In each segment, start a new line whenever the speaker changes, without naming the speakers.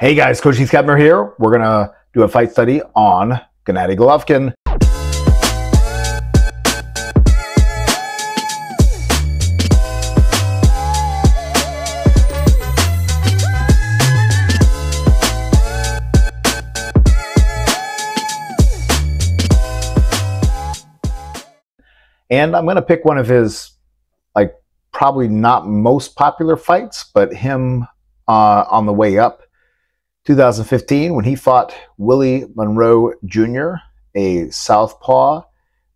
Hey guys, Coach Keith Keppner here. We're going to do a fight study on Gennady Golovkin. And I'm going to pick one of his, probably not most popular fights, but him on the way up. 2015, when he fought Willie Monroe Jr., a southpaw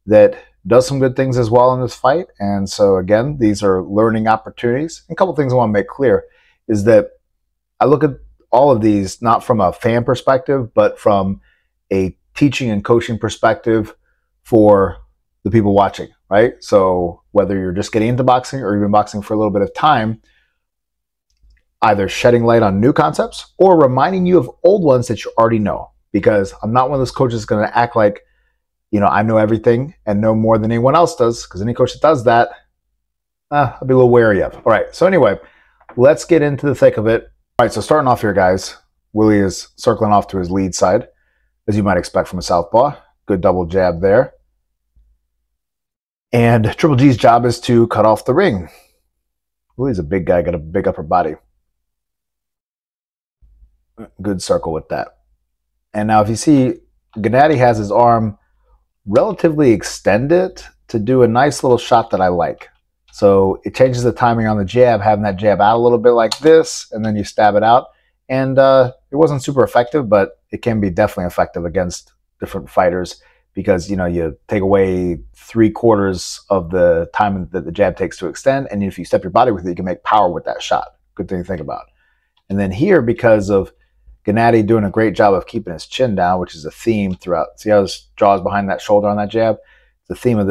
that does some good things as well in this fight. And so again, these are learning opportunities. And a couple things I want to make clear is that I look at all of these not from a fan perspective, but from a teaching and coaching perspective for the people watching, right? So whether you're just getting into boxing or you've been boxing for a little bit of time, either shedding light on new concepts or reminding you of old ones that you already know. Because I'm not one of those coaches going to act like, I know everything and know more than anyone else does, because any coach that does that, I'll be a little wary of. All right, so anyway, let's get into the thick of it. All right, so starting off here, guys, Willie is circling off to his lead side, as you might expect from a southpaw. Good double jab there. And Triple G's job is to cut off the ring. Willie's a big guy, got a big upper body. Good circle with that. And now if you see, Gennady has his arm relatively extended to do a nice little shot that I like. So it changes the timing on the jab, having that jab out a little bit like this, and then you stab it out. And it wasn't super effective, but it can be definitely effective against different fighters because, you take away 3/4 of the time that the jab takes to extend. And if you step your body with it, you can make power with that shot. Good thing to think about. And then here, because of Gennady doing a great job of keeping his chin down, which is a theme throughout. See how his jaw's behind that shoulder on that jab? The theme of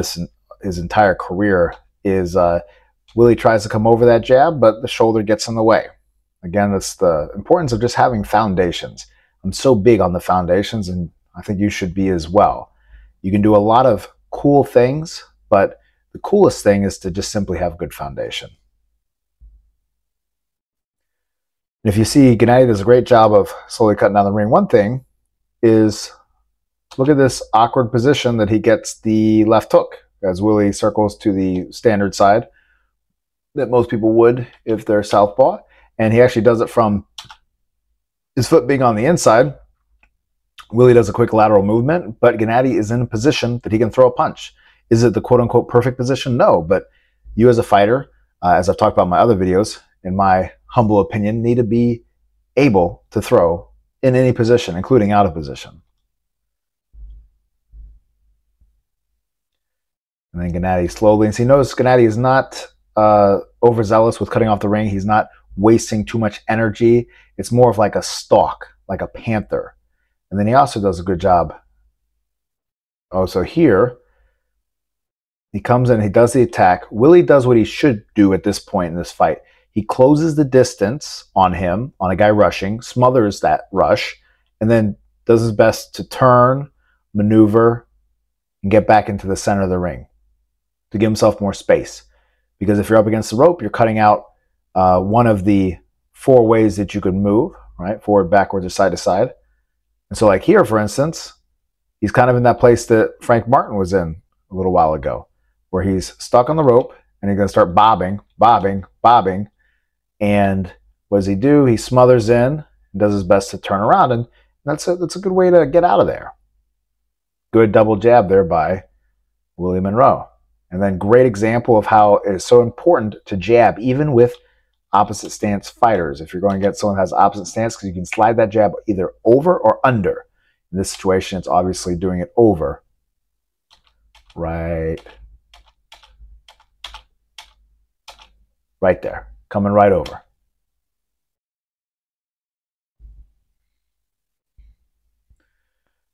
his entire career is Willie tries to come over that jab, but the shoulder gets in the way. Again, that's the importance of just having foundations. I'm so big on the foundations, and I think you should be as well. You can do a lot of cool things, but the coolest thing is to just simply have good foundation. And if you see, Gennady does a great job of slowly cutting down the ring. One thing is, look at this awkward position that he gets the left hook as Willie circles to the standard side that most people would if they're southpaw. And he actually does it from his foot being on the inside. Willie does a quick lateral movement, but Gennady is in a position that he can throw a punch. Is it the quote-unquote perfect position? No, but you as a fighter, as I've talked about in my other videos, in my humble opinion, need to be able to throw in any position, including out of position. And then Gennady slowly, and see, notice Gennady is not overzealous with cutting off the ring. He's not wasting too much energy. It's more of like a stalk, like a panther. And then he also does a good job. Oh, so here, he comes in, he does the attack. Willie does what he should do at this point in this fight. He closes the distance on him, on a guy rushing, smothers that rush, and then does his best to turn, maneuver, and get back into the center of the ring to give himself more space. Because if you're up against the rope, you're cutting out one of the 4 ways that you could move, right? Forward, backwards, or side to side. And so like here, for instance, he's kind of in that place that Frank Martin was in a little while ago, where he's stuck on the rope and he's going to start bobbing, bobbing, bobbing. And what does he do? He smothers in and does his best to turn around. And that's a good way to get out of there. Good double jab there by Willie Monroe. And then great example of how it is so important to jab, even with opposite stance fighters. If you're going to get someone that has opposite stance, because you can slide that jab either over or under. In this situation, it's obviously doing it over. Right there. Coming right over.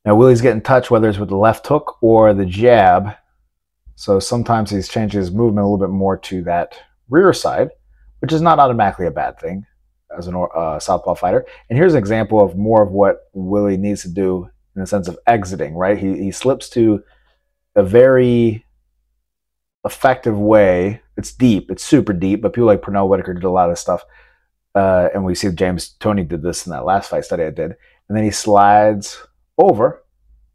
Now Willie's getting touched, whether it's with the left hook or the jab. So sometimes he's changing his movement a little bit more to that rear side, which is not automatically a bad thing as a southpaw fighter. And here's an example of more of what Willie needs to do in the sense of exiting, right? He slips to a very effective way. It's deep. It's super deep. But people like Pernell Whitaker did a lot of stuff and we see James Toney did this in that last fight study I did, and then he slides over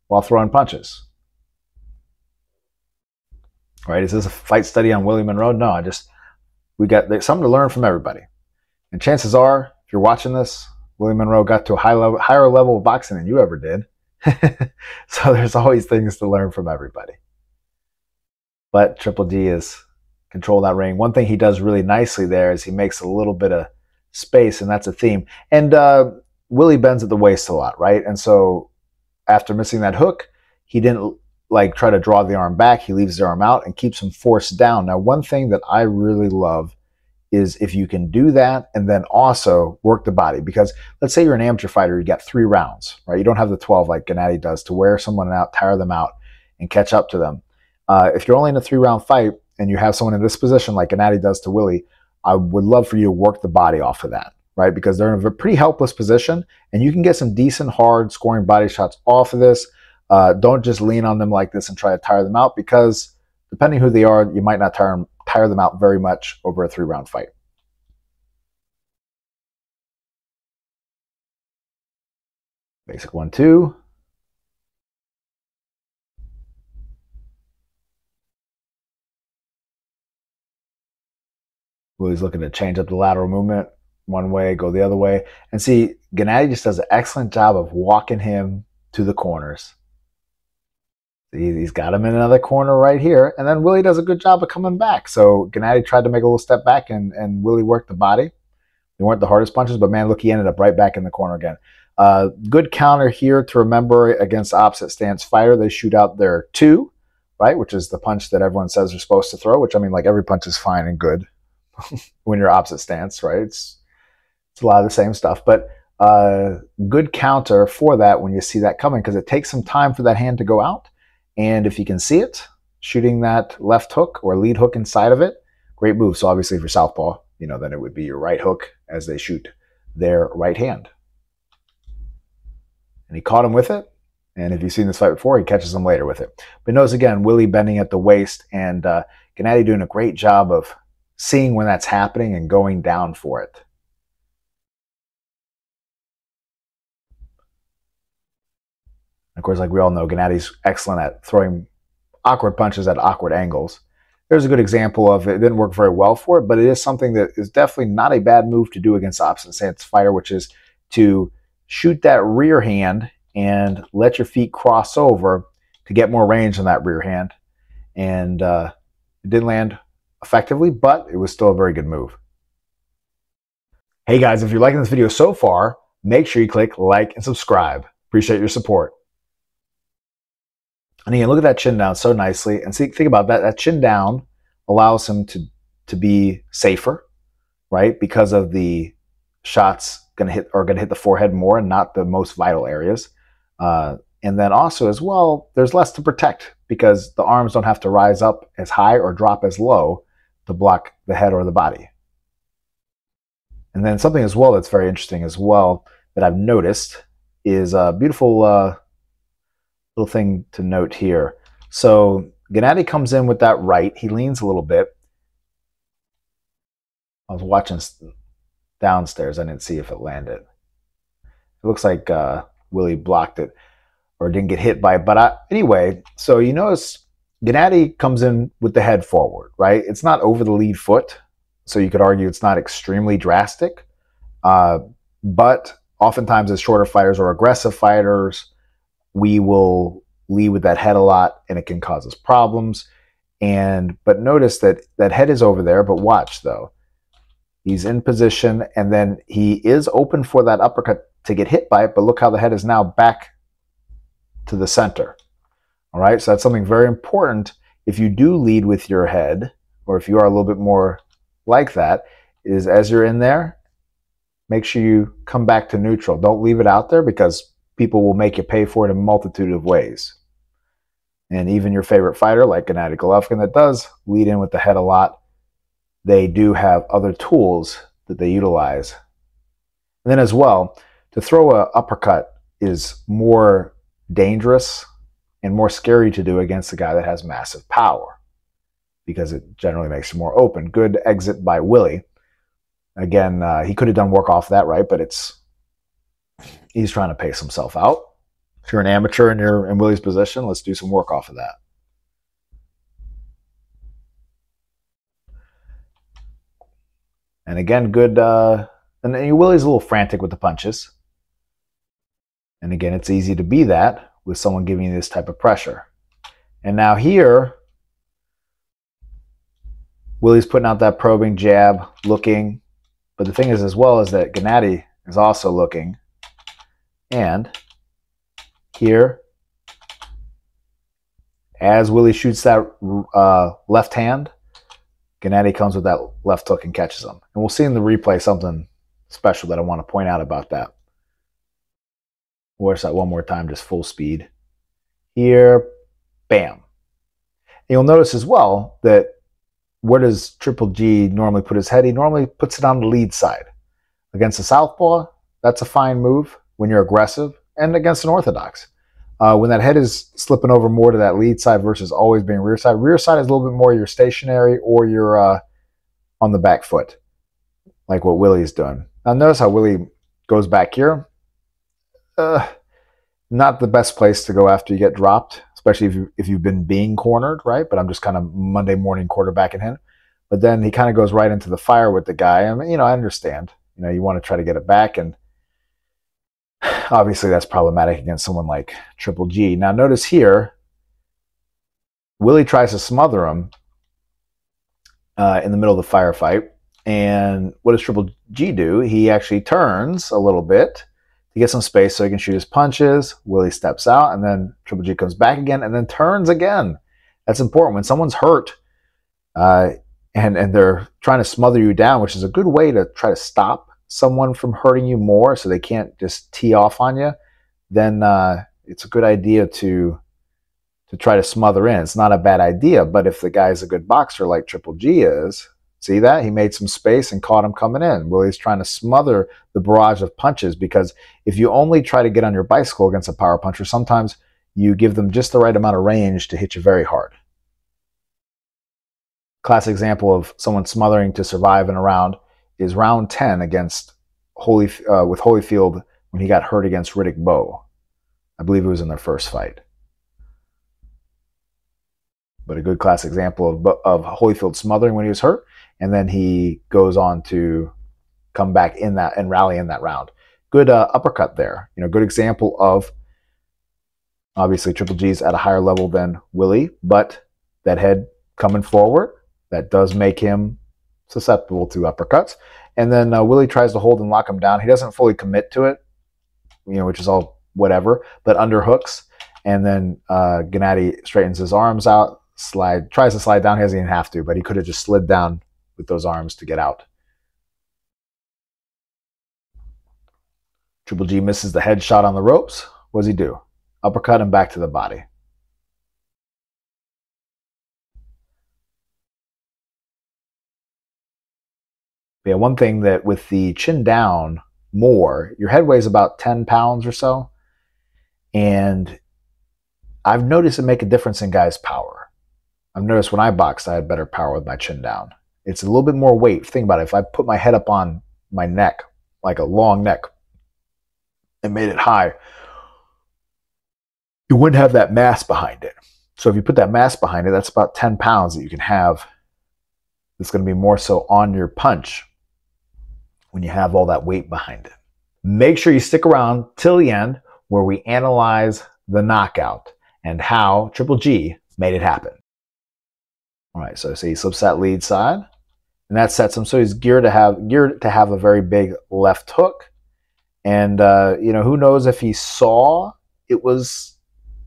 while throwing punches. Right? Is this a fight study on Willie Monroe? No, we got something to learn from everybody. And chances are, if you're watching this, Willie Monroe got to a higher level of boxing than you ever did. So there's always things to learn from everybody. But Triple G is control that ring. One thing he does really nicely there is he makes a little bit of space, and that's a theme. And Willie bends at the waist a lot, right? And so after missing that hook, he didn't like try to draw the arm back. He leaves the arm out and keeps him forced down. Now, one thing that I really love is if you can do that and then also work the body. Because let's say you're an amateur fighter, you got 3 rounds, right? You don't have the 12 like Gennady does to wear someone out, tire them out, and catch up to them. If you're only in a 3-round fight and you have someone in this position like Gennady does to Willie, I would love for you to work the body off of that, right? Because they're in a pretty helpless position, and you can get some decent, hard scoring body shots off of this. Don't just lean on them like this and try to tire them out, because depending who they are, you might not tire them out very much over a 3-round fight. Basic 1-2. Willie's looking to change up the lateral movement one way, go the other way. And see, Gennady just does an excellent job of walking him to the corners. He's got him in another corner right here. And then Willie does a good job of coming back. So Gennady tried to make a little step back, and Willie worked the body. They weren't the hardest punches, but man, look, he ended up right back in the corner again. Good counter here to remember against opposite stance fighter. They shoot out their 2, right, which is the punch that everyone says they're supposed to throw, which, I mean, like, every punch is fine and good when you're opposite stance, right? It's a lot of the same stuff. But good counter for that when you see that coming, because it takes some time for that hand to go out. And if you can see it, shooting that left hook or lead hook inside of it, great move. So obviously if you're southpaw, then it would be your right hook as they shoot their right hand. And he caught him with it. And if you've seen this fight before, he catches him later with it. But notice again, Willie bending at the waist, and Gennady doing a great job of seeing when that's happening and going down for it. Of course, like we all know, Gennady's excellent at throwing awkward punches at awkward angles. There's a good example of it. It didn't work very well for it, but it is something that is definitely not a bad move to do against the opposite stance fighter, which is to shoot that rear hand and let your feet cross over to get more range on that rear hand. And it didn't land effectively, but it was still a very good move. Hey guys, if you're liking this video so far, make sure you click like and subscribe. Appreciate your support. And again, look at that chin down so nicely. And see, think about that. That chin down allows him to be safer, right? Because of the shots going to hit the forehead more and not the most vital areas. And then also as well, there's less to protect because the arms don't have to rise up as high or drop as low to block the head or the body. And then something as well that's very interesting as well that I've noticed is a beautiful little thing to note here. So Gennady comes in with that right. He leans a little bit. I was watching downstairs. I didn't see if it landed. It looks like Willie blocked it or didn't get hit by it. But anyway, so you notice Gennady comes in with the head forward, right? It's not over the lead foot. So you could argue it's not extremely drastic. But oftentimes as shorter fighters or aggressive fighters, we will lead with that head a lot and it can cause us problems. But notice that that head is over there, but watch though. He's in position and then he is open for that uppercut to get hit by it, but look how the head is now back to the center. All right, so that's something very important. If you do lead with your head, or if you are a little bit more like that, is as you're in there, make sure you come back to neutral. Don't leave it out there because people will make you pay for it in a multitude of ways. And even your favorite fighter, like Gennady Golovkin, that does lead in with the head a lot, they do have other tools that they utilize. And then as well, to throw an uppercut is more dangerous and more scary to do against a guy that has massive power because it generally makes you more open. Good exit by Willie. Again, he could have done work off that, right? But he's trying to pace himself out. If you're an amateur and you're in Willie's position, let's do some work off of that. And again, good. And Willie's a little frantic with the punches. And again, it's easy to be that with someone giving you this type of pressure. And now here, Willie's putting out that probing jab, looking. But the thing is as well is that Gennady is also looking. And here, as Willie shoots that left hand, Gennady comes with that left hook and catches him. And we'll see in the replay something special that I want to point out about that. Watch that one more time, just full speed. Here, bam. And you'll notice as well that where does Triple G normally put his head? He normally puts it on the lead side. Against a southpaw, that's a fine move when you're aggressive, and against an orthodox. When that head is slipping over more to that lead side versus always being rear side is a little bit more your stationary or your on the back foot, like what Willie's doing. Now notice how Willie goes back here. Not the best place to go after you get dropped, especially if you've been being cornered, right? But I'm just kind of Monday morning quarterbacking him. But then he kind of goes right into the fire with the guy. I mean, I understand. You want to try to get it back, and obviously that's problematic against someone like Triple G. Now notice here, Willie tries to smother him in the middle of the firefight. And what does Triple G do? He actually turns a little bit to get some space so he can shoot his punches. Willie steps out, and then Triple G comes back again and then turns again. That's important. When someone's hurt and they're trying to smother you down, which is a good way to try to stop someone from hurting you more so they can't just tee off on you, then it's a good idea to try to smother in. It's not a bad idea, but if the guy's a good boxer like Triple G is, see that? He made some space and caught him coming in. Willie's trying to smother the barrage of punches, because if you only try to get on your bicycle against a power puncher, sometimes you give them just the right amount of range to hit you very hard. Classic example of someone smothering to survive in a round is round 10 against with Holyfield when he got hurt against Riddick Bowe. I believe it was in their first fight. But a good classic example of Holyfield smothering when he was hurt, and then he goes on to come back in that and rally in that round. Good uppercut there. Good example of, obviously Triple G's at a higher level than Willie, but that head coming forward, that does make him susceptible to uppercuts. And then Willie tries to hold and lock him down. He doesn't fully commit to it, which is all whatever, but underhooks. And then Gennady straightens his arms out, tries to slide down. He doesn't even have to, but he could have just slid down with those arms to get out. Triple G misses the headshot on the ropes. What does he do? Uppercut and back to the body. Yeah, one thing that with the chin down more, your head weighs about 10 pounds or so. And I've noticed it make a difference in guys' power. I've noticed when I boxed, I had better power with my chin down. It's a little bit more weight. Think about it. If I put my head up on my neck, like a long neck, and made it high, you wouldn't have that mass behind it. So if you put that mass behind it, that's about 10 pounds that you can have. It's going to be more so on your punch when you have all that weight behind it. Make sure you stick around till the end, where we analyze the knockout and how Triple G made it happen. All right, so he slips that lead side, and that sets him. So he's geared to have a very big left hook. And who knows if he saw it was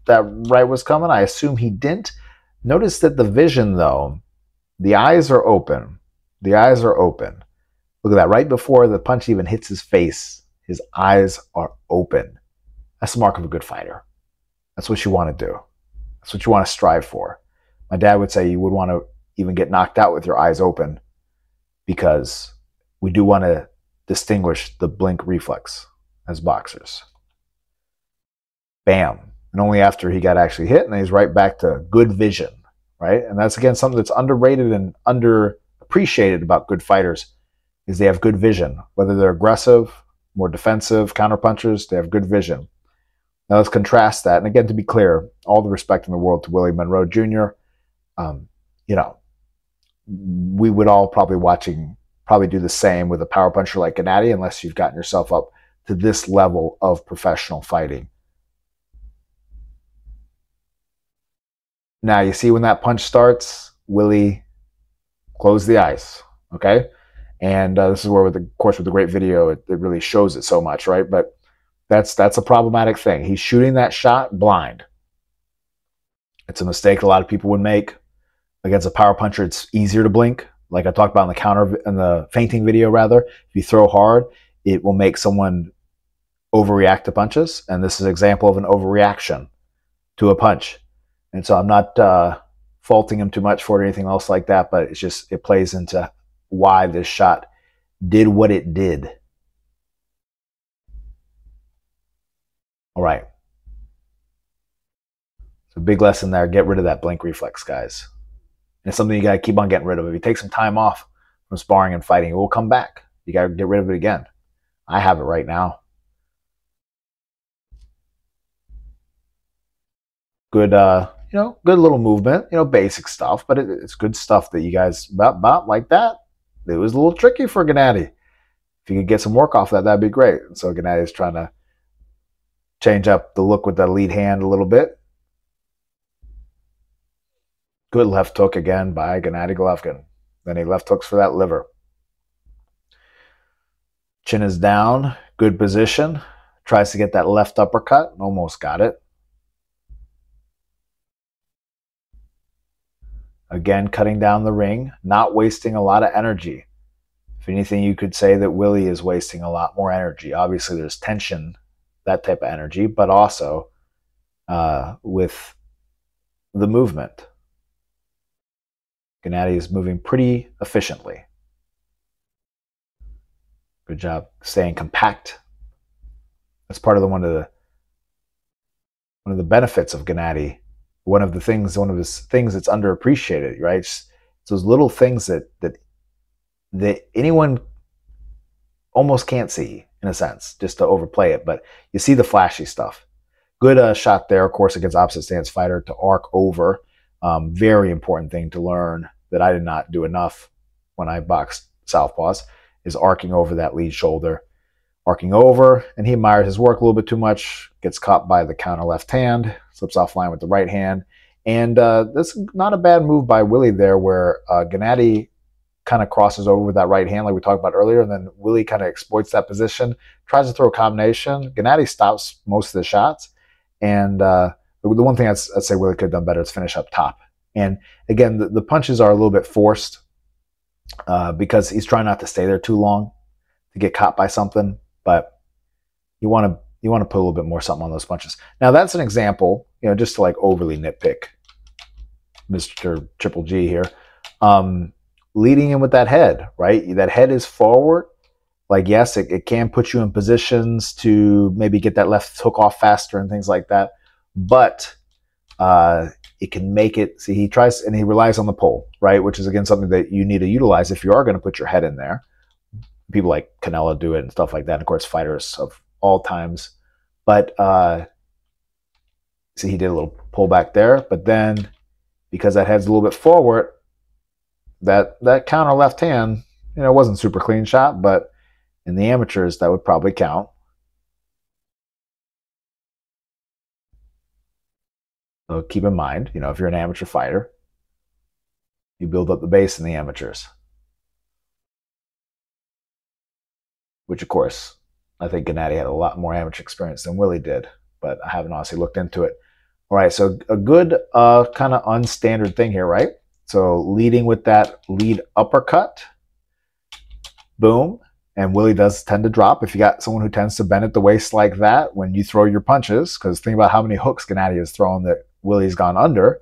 that right was coming. I assume he didn't. Notice that the vision, though, the eyes are open. The eyes are open. Look at that. Right before the punch even hits his face, his eyes are open. That's the mark of a good fighter. That's what you want to do. That's what you want to strive for. My dad would say you would want to even get knocked out with your eyes open, because we do want to distinguish the blink reflex as boxers. Bam. And only after he got actually hit, and then he's right back to good vision, right? And that's, again, something that's underrated and underappreciated about good fighters. is they have good vision. Whether they're aggressive, more defensive, counterpunchers, they have good vision. Now let's contrast that. And again, to be clear, all the respect in the world to Willie Monroe Jr. You know, we would all probably do the same with a power puncher like Gennady, unless you've gotten yourself up to this level of professional fighting. Now you see when that punch starts, Willie closed the eyes, okay? And this is where, of course, with the great video, it really shows it so much, right? But that's a problematic thing. He's shooting that shot blind. It's a mistake a lot of people would make. Against a power puncher, it's easier to blink. Like I talked about in the feinting video, rather. If you throw hard, it will make someone overreact to punches. And this is an example of an overreaction to a punch. And so I'm not faulting him too much for it or anything else like that, but it plays into why this shot did what it did. All right. So big lesson there. Get rid of that blink reflex, guys. And it's something you got to keep on getting rid of. If you take some time off from sparring and fighting, it will come back. You got to get rid of it again. I have it right now. Good, good little movement, basic stuff, but it's good stuff that you guys about like that. It was a little tricky for Gennady. If you could get some work off that, that'd be great. And so Gennady is trying to change up the look with the lead hand a little bit. Good left hook again by Gennady Golovkin. Then he left hooks for that liver. Chin is down. Good position. Tries to get that left uppercut. Almost got it. Again, cutting down the ring. Not wasting a lot of energy. If anything, you could say that Willie is wasting a lot more energy. Obviously, there's tension, that type of energy, but also with the movement. Gennady is moving pretty efficiently. Good job staying compact. That's part of one of the benefits of Gennady. One of his things that's underappreciated, right? It's those little things that anyone almost can't see, in a sense, just to overplay it. But you see the flashy stuff. Good shot there, of course, against opposite stance fighter to arc over. Very important thing to learn that I did not do enough when I boxed southpaws is arcing over that lead shoulder. Arcing over, and he admires his work a little bit too much, gets caught by the counter left hand, slips offline with the right hand. And this is not a bad move by Willie there, where Gennady kind of crosses over with that right hand like we talked about earlier, and then Willie kind of exploits that position, tries to throw a combination. Gennady stops most of the shots, and the one thing I'd say Willie could have done better is finish up top. And again, the punches are a little bit forced because he's trying not to stay there too long to get caught by something, but you want to put a little bit more something on those punches. Now that's an example, just to like overly nitpick Mr. Triple G here, leading in with that head, right? That head is forward. Like, yes, it can put you in positions to maybe get that left hook off faster and things like that, but it can make it, see, he tries and he relies on the pull, right? Which is, again, something that you need to utilize if you are going to put your head in there. People like Canelo do it and stuff like that. And of course, fighters of all times. But see, he did a little pull back there. But then, because that head's a little bit forward, that counter left hand, wasn't super clean shot, but in the amateurs, that would probably count. So keep in mind, if you're an amateur fighter, you build up the base in the amateurs. Which, of course, I think Gennady had a lot more amateur experience than Willie did, but I haven't honestly looked into it. All right, so a good kind of unstandard thing here, right? So leading with that lead uppercut, boom, and Willie does tend to drop. If you got someone who tends to bend at the waist like that when you throw your punches, because think about how many hooks Gennady has thrown that Willie's gone under,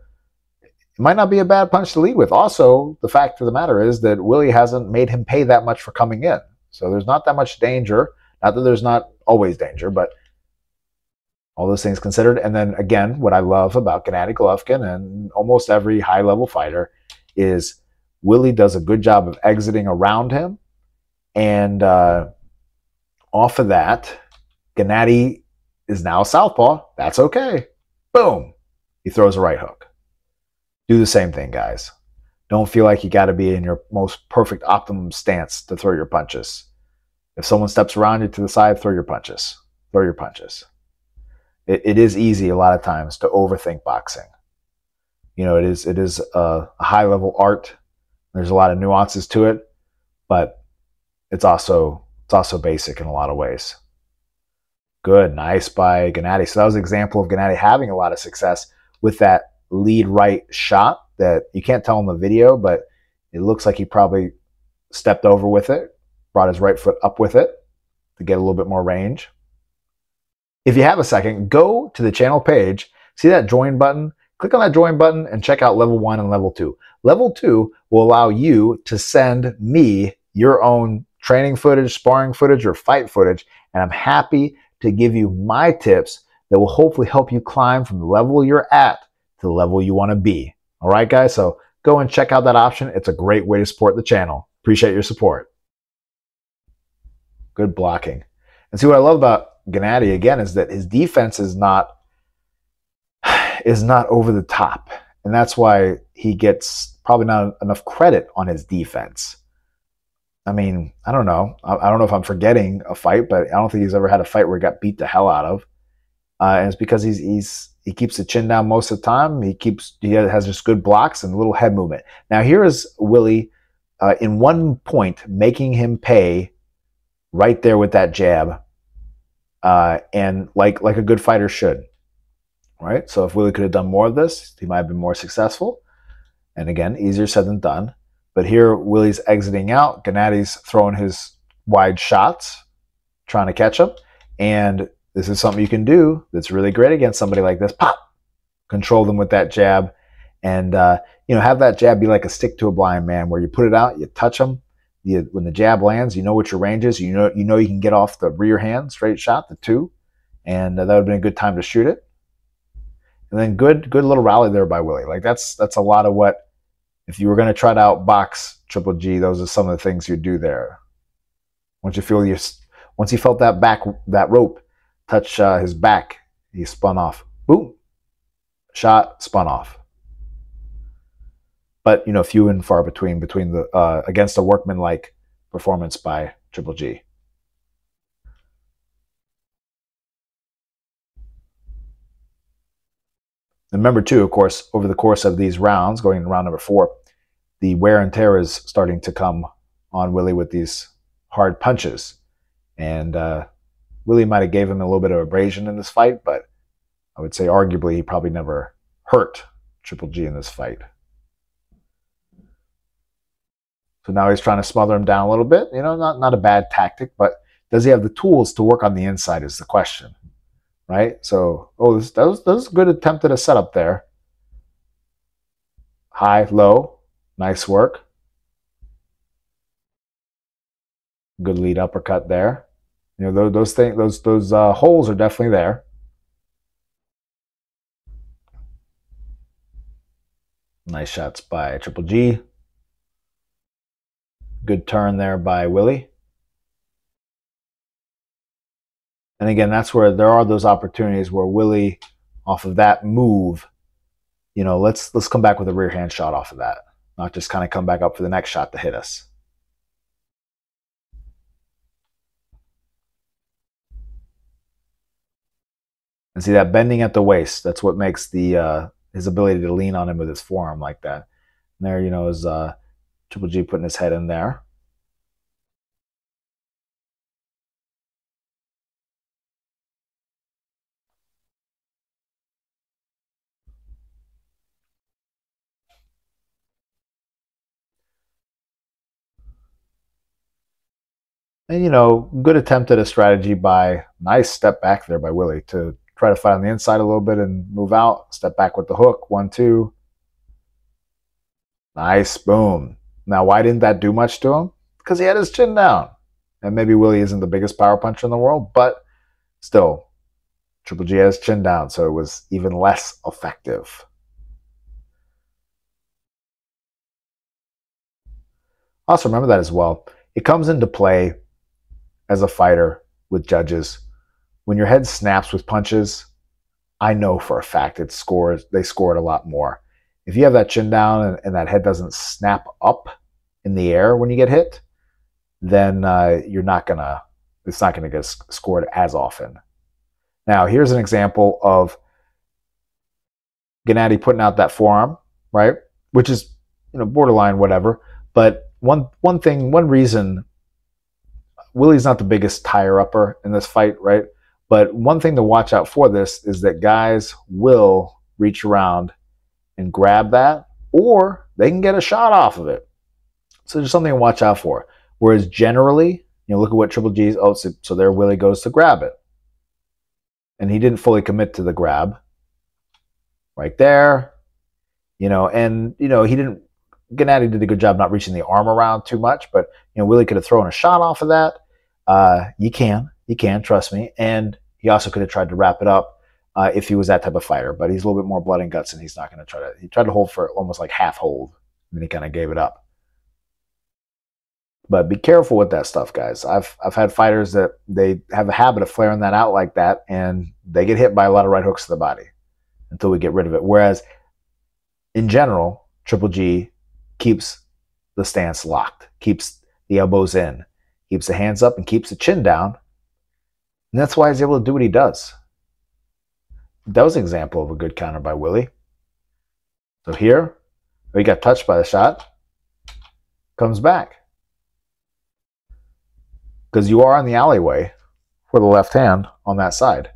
it might not be a bad punch to lead with. Also, the fact of the matter is that Willie hasn't made him pay that much for coming in. So there's not that much danger. Not that there's not always danger, but all those things considered. And then again, what I love about Gennady Golovkin and almost every high-level fighter is Willie does a good job of exiting around him And off of that, Gennady is now southpaw. That's okay. Boom. He throws a right hook. Do the same thing, guys. Don't feel like you got to be in your most perfect optimum stance to throw your punches. If someone steps around you to the side, throw your punches. Throw your punches. It is easy a lot of times to overthink boxing. You know, it is a high-level art. There's a lot of nuances to it, but it's also basic in a lot of ways. Good, nice by Gennady. So that was an example of Gennady having a lot of success with that lead right shot that you can't tell in the video, but it looks like he probably stepped over with it, brought his right foot up with it to get a little bit more range. If you have a second, go to the channel page, see that join button, click on that join button and check out level 1 and level 2. Level 2 will allow you to send me your own training footage, sparring footage, or fight footage, and I'm happy to give you my tips that will hopefully help you climb from the level you're at to the level you want to be. All right, guys? So go and check out that option. It's a great way to support the channel. Appreciate your support. Good blocking. And see, what I love about Gennady, again, is that his defense is not over the top. And that's why he gets probably not enough credit on his defense. I mean, I don't know. I don't know if I'm forgetting a fight, but I don't think he's ever had a fight where he got beat the hell out of. And it's because he keeps the chin down most of the time. He has just good blocks and a little head movement. Now here is Willie in one point making him pay right there with that jab, and like a good fighter should. Right? So if Willie could have done more of this, he might have been more successful. And again, easier said than done. But here, Willie's exiting out. Gennady's throwing his wide shots, trying to catch him. And this is something you can do that's really great against somebody like this. Pop! Control them with that jab. And, have that jab be like a stick to a blind man, where you put it out, you touch them. When the jab lands, you know what your range is. You know you can get off the rear hand, straight shot, the 2. And that would have been a good time to shoot it. And then good little rally there by Willie. Like that's a lot of what, if you were going to try to outbox Triple G, those are some of the things you'd do there. Once he felt that rope touch his back, he spun off. Boom. Shot, spun off. But few and far between the against a workman-like performance by Triple G. Remember, too, of course, over the course of these rounds, going in round number 4, the wear and tear is starting to come on Willie with these hard punches. And Willie might have gave him a little bit of abrasion in this fight, but I would say arguably he probably never hurt Triple G in this fight. So now he's trying to smother him down a little bit. Not a bad tactic, but does he have the tools to work on the inside is the question. Right? So, that was a good attempt at a setup there. High, low. Nice work. Good lead uppercut there. Those holes are definitely there. Nice shots by Triple G. Good turn there by Willie. And again, that's where there are those opportunities where Willie, off of that move, let's come back with a rear hand shot off of that. Not just kind of come back up for the next shot to hit us. And see that bending at the waist, that's what makes his ability to lean on him with his forearm like that. And there, is Triple G putting his head in there. And, good attempt at a strategy by, nice step back there by Willie to try to fight on the inside a little bit and move out. Step back with the hook, 1, 2. Nice, boom. Now, why didn't that do much to him? Because he had his chin down. And maybe Willie isn't the biggest power puncher in the world, but still, Triple G had his chin down, so it was even less effective. Also, remember that as well. it comes into play as a fighter with judges. When your head snaps with punches, I know for a fact they score it a lot more. If you have that chin down and that head doesn't snap up in the air when you get hit, then it's not gonna get scored as often. Now, here's an example of Gennady putting out that forearm, right? Which is, borderline whatever. But one reason Willie's not the biggest tire-upper in this fight, right? But one thing to watch out for this is that guys will reach around and grab that, or they can get a shot off of it. So there's something to watch out for. Whereas generally, look at what Triple G's, so there Willie goes to grab it. And he didn't fully commit to the grab. Right there. And, Gennady did a good job not reaching the arm around too much, but, Willie could have thrown a shot off of that. You can, trust me. And he also could have tried to wrap it up if he was that type of fighter, but he's a little bit more blood and guts, and he's not going to try to, he tried to hold for almost like half hold, and then he kind of gave it up. But be careful with that stuff, guys. I've had fighters that they have a habit of flaring that out like that, and they get hit by a lot of right hooks to the body until we get rid of it. Whereas, in general, Triple G keeps the stance locked, keeps the elbows in, keeps the hands up, and keeps the chin down. And that's why he's able to do what he does. That was an example of a good counter by Willie. So here, he got touched by the shot, comes back. Because you are on the alleyway for the left hand on that side.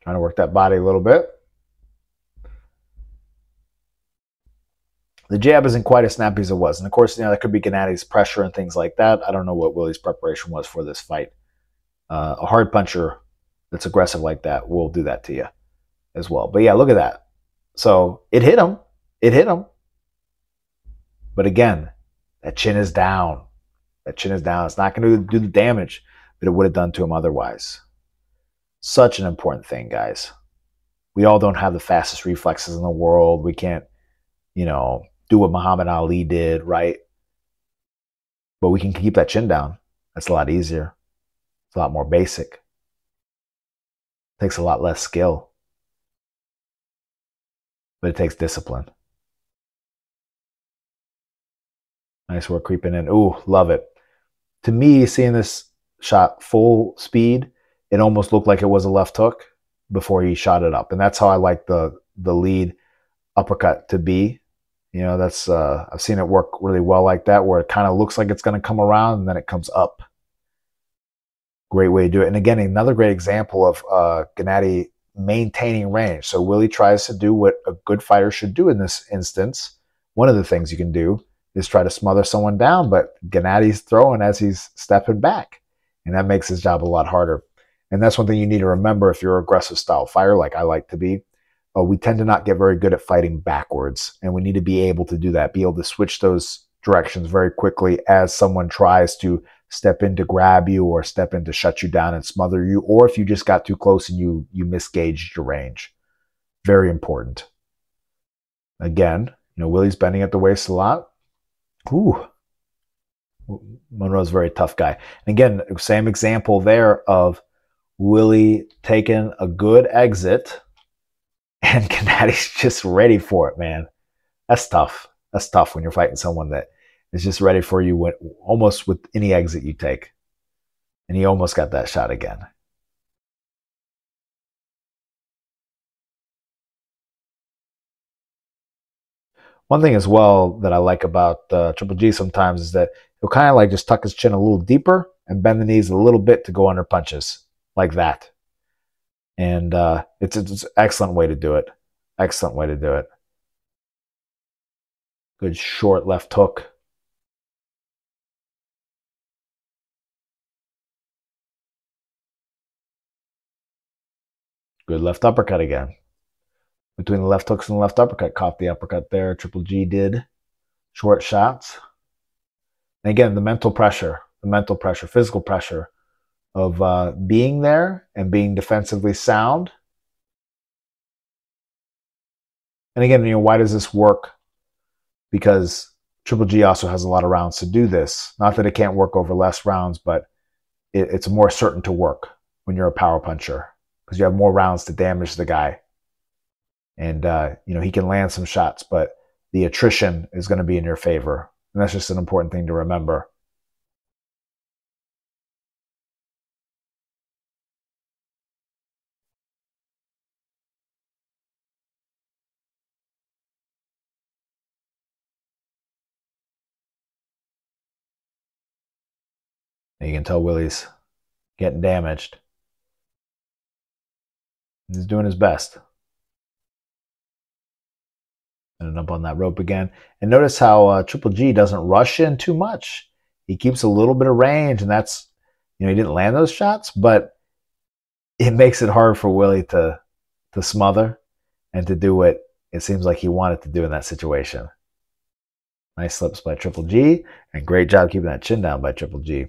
Trying to work that body a little bit. The jab isn't quite as snappy as it was. And of course, that could be Gennady's pressure and things like that. I don't know what Willie's preparation was for this fight. A hard puncher that's aggressive like that will do that to you as well. But yeah, look at that. So it hit him. It hit him. But again, that chin is down. That chin is down. It's not going to do the damage that it would have done to him otherwise. Such an important thing, guys. We all don't have the fastest reflexes in the world. We can't, do what Muhammad Ali did, right? But we can keep that chin down. That's a lot easier. It's a lot more basic. It takes a lot less skill. But it takes discipline. Nice work creeping in. Ooh, love it. To me, seeing this shot full speed, it almost looked like it was a left hook before he shot it up. And that's how I like the lead uppercut to be. That's I've seen it work really well like that, where it kind of looks like it's going to come around and then it comes up. Great way to do it. And again, another great example of Gennady maintaining range. So Willie tries to do what a good fighter should do in this instance. One of the things you can do is try to smother someone down, but Gennady's throwing as he's stepping back. And that makes his job a lot harder. And that's one thing you need to remember if you're an aggressive style fighter, like I like to be. We tend to not get very good at fighting backwards. And we need to be able to do that, be able to switch those directions very quickly as someone tries to step in to grab you or step in to shut you down and smother you, or if you just got too close and you misgauged your range. Very important. Again, Willie's bending at the waist a lot. Ooh. Monroe's a very tough guy. And again, same example there of Willie taking a good exit and Gennady's just ready for it, man. That's tough. That's tough when you're fighting someone that is just ready for you almost with any exit you take. And he almost got that shot again. One thing as well that I like about Triple G sometimes is that he'll kind of like just tuck his chin a little deeper and bend the knees a little bit to go under punches like that. And it's an excellent way to do it. Excellent way to do it. Good short left hook. Good left uppercut again. Between the left hooks and the left uppercut, caught the uppercut there. Triple G did. Short shots. And again, the mental pressure, physical pressure of being there and being defensively sound And again, why does this work? Because Triple G also has a lot of rounds to do this. Not that it can't work over less rounds, but it's more certain to work when you're a power puncher because you have more rounds to damage the guy. And, he can land some shots, but the attrition is going to be in your favor. And that's just an important thing to remember. And you can tell Willie's getting damaged. He's doing his best. And up on that rope again. And notice how Triple G doesn't rush in too much. He keeps a little bit of range, and that's, he didn't land those shots, but it makes it hard for Willie to smother and to do what it seems like he wanted to do in that situation. Nice slips by Triple G, and great job keeping that chin down by Triple G.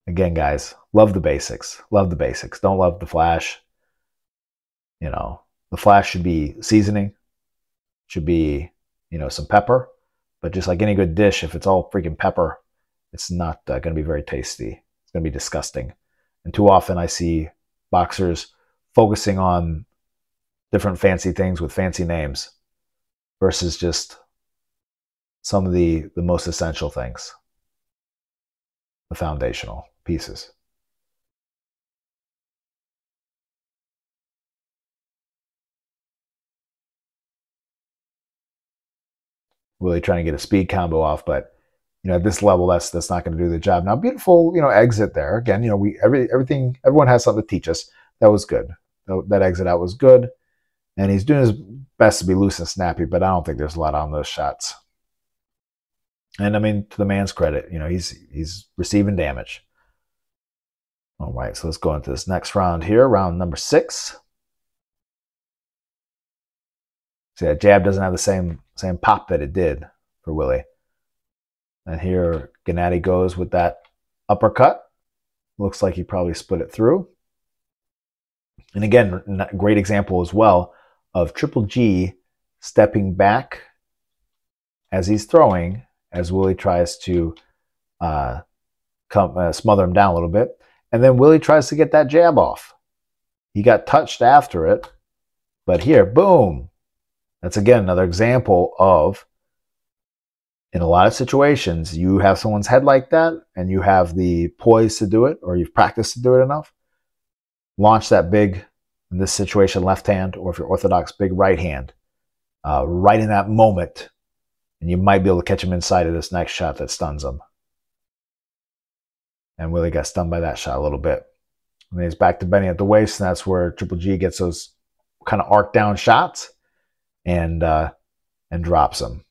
Again, guys, love the basics. Love the basics. Don't love the flash. The flash should be seasoning. Should be, some pepper. But just like any good dish, if it's all freaking pepper, it's not going to be very tasty. It's going to be disgusting. And too often I see boxers focusing on different fancy things with fancy names versus just some of the most essential things, the foundational pieces. Willie trying to get a speed combo off, but at this level, that's not going to do the job. Now, beautiful, exit there. Again, everyone has something to teach us. That was good. That exit out was good, and he's doing his best to be loose and snappy, but I don't think there's a lot on those shots. And I mean, to the man's credit, he's receiving damage. All right, so let's go into this next round here, round number 6. See, that jab doesn't have the same pop that it did for Willie. And here Gennady goes with that uppercut. Looks like he probably split it through. And again, a great example as well of Triple G stepping back as he's throwing, as Willie tries to smother him down a little bit. And then Willie tries to get that jab off. He got touched after it. But here, boom. That's, again, another example of, in a lot of situations, you have someone's head like that, and you have the poise to do it, or you've practiced to do it enough. Launch that big, in this situation, left hand, or if you're orthodox, big right hand, right in that moment, and you might be able to catch him inside of this next shot that stuns him. And Willie got stunned by that shot a little bit. And then he's back to bending at the waist, and that's where Triple G gets those kind of arc down shots and drops him.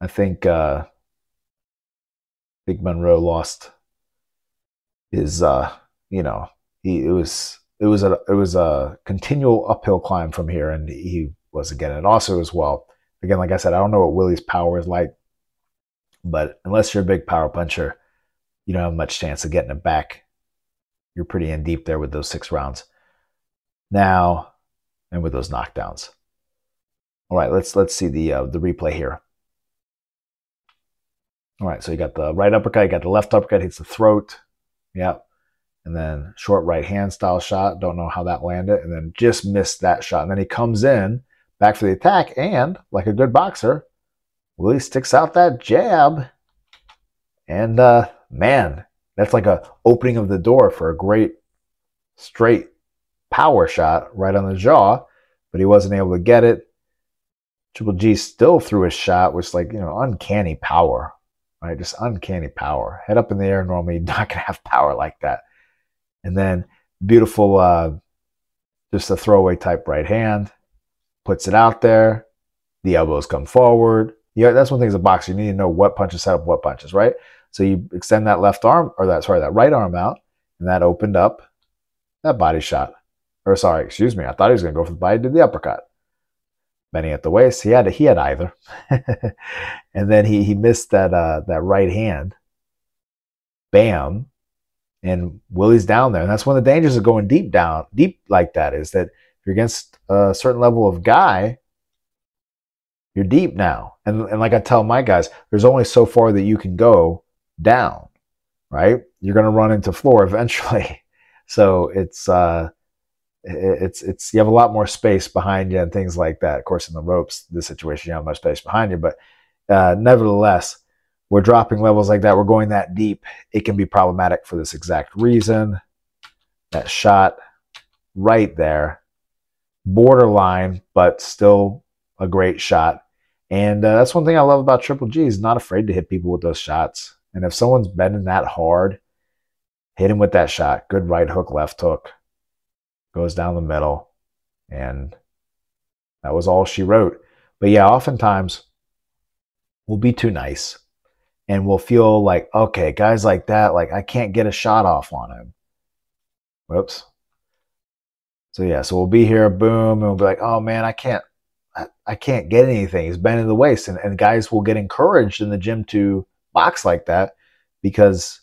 I think Big Monroe lost his, it was a continual uphill climb from here, and he wasn't getting it. Also, as well, again, like I said, I don't know what Willie's power is like, but unless you're a big power puncher, you don't have much chance of getting it back. You're pretty in deep there with those 6 rounds. Now, and with those knockdowns. All right, let's see the replay here. All right, so you got the right uppercut, you got the left uppercut, hits the throat. Yep. And then short right hand style shot. Don't know how that landed. And then just missed that shot. And then he comes in, back for the attack, and like a good boxer, Willie sticks out that jab. And man, that's like a opening of the door for a great straight power shot right on the jaw. But he wasn't able to get it. Triple G still threw his shot, which is like, uncanny power. Right, just uncanny power. Head up in the air, normally you're not going to have power like that. And then beautiful, just a throwaway type right hand. Puts it out there. The elbows come forward. Yeah, that's one thing as a boxer. You need to know what punches set up what punches, right? So you extend that left arm, or that right arm out, and that opened up that body shot. Or sorry, excuse me. I thought he was going to go for the body. Did the uppercut. bending at the waist. He had either. And then he missed that right hand. Bam. And Willie's down there. And that's one of the dangers of going deep like that, is that if you're against a certain level of guy, you're deep now. And like I tell my guys, there's only so far that you can go down, right? You're going to run into floor eventually. So it's you have a lot more space behind you and things like that. Of course, in the ropes, this situation, you don't have much space behind you, but nevertheless, we're dropping levels like that. We're going that deep. It can be problematic for this exact reason. That shot right there, borderline, but still a great shot. And that's one thing I love about Triple G. He's not afraid to hit people with those shots. And if someone's bending that hard, hit him with that shot. Good right hook, left hook. Goes down the middle. And that was all she wrote. But yeah, oftentimes we'll be too nice. And we'll feel like, okay, guys like that, like I can't get a shot off on him. Whoops. So yeah, so we'll be here, boom, and we'll be like, oh man, I can't get anything. He's bending the waist. And guys will get encouraged in the gym to box like that because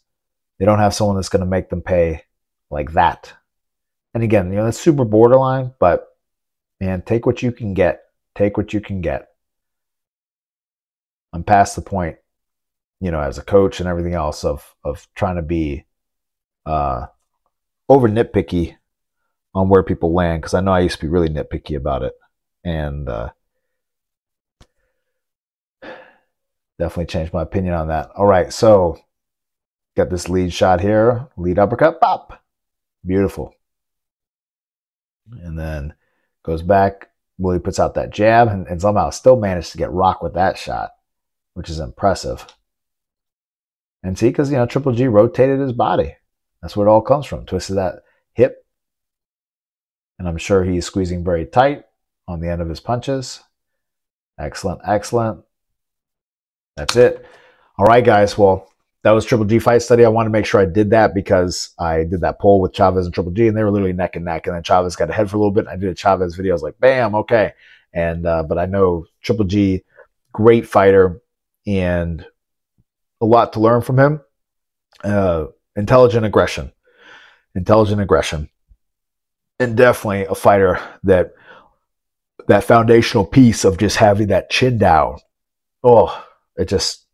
they don't have someone that's going to make them pay like that. And again, that's super borderline, but man, take what you can get. Take what you can get. I'm past the point, as a coach and everything else of trying to be over nitpicky on where people land, because I know I used to be really nitpicky about it, and definitely changed my opinion on that. All right, so got this lead shot here, lead uppercut, pop, beautiful, and then goes back. Willie puts out that jab and somehow still managed to get rocked with that shot, which is impressive. And see, because, Triple G rotated his body. That's where it all comes from. Twisted that hip. And I'm sure he's squeezing very tight on the end of his punches. Excellent, excellent. That's it. All right, guys. Well, that was Triple G Fight Study. I wanted to make sure I did that because I did that poll with Chavez and Triple G, and they were literally neck and neck. And then Chavez got ahead for a little bit. I did a Chavez video. I was like, bam, okay. And but I know Triple G, great fighter, and a lot to learn from him. Intelligent aggression, and definitely a fighter that foundational piece of just having that chin down. Oh, I just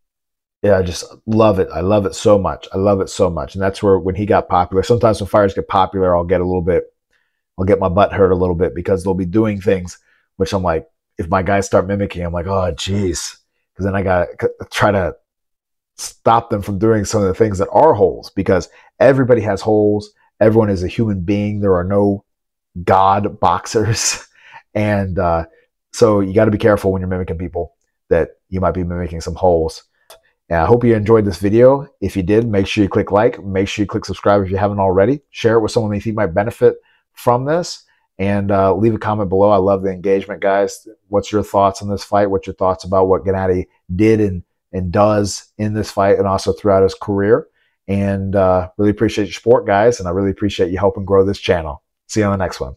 love it. I love it so much. And that's where, when he got popular, sometimes when fighters get popular, I'll get my butt hurt a little bit because they'll be doing things which I'm like, if my guys start mimicking, I'm like, oh geez, because then I gotta try to stop them from doing some of the things that are holes, because everybody has holes. Everyone is a human being. There are no god boxers. And so you got to be careful when you're mimicking people that you might be mimicking some holes. And I hope you enjoyed this video. If you did, make sure you click like, make sure you click subscribe if you haven't already. Share it with someone you think might benefit from this, and leave a comment below. I love the engagement, guys. What's your thoughts on this fight? What's your thoughts about what Gennady did and does in this fight and also throughout his career? And really appreciate your support, guys, and I really appreciate you helping grow this channel. See you on the next one.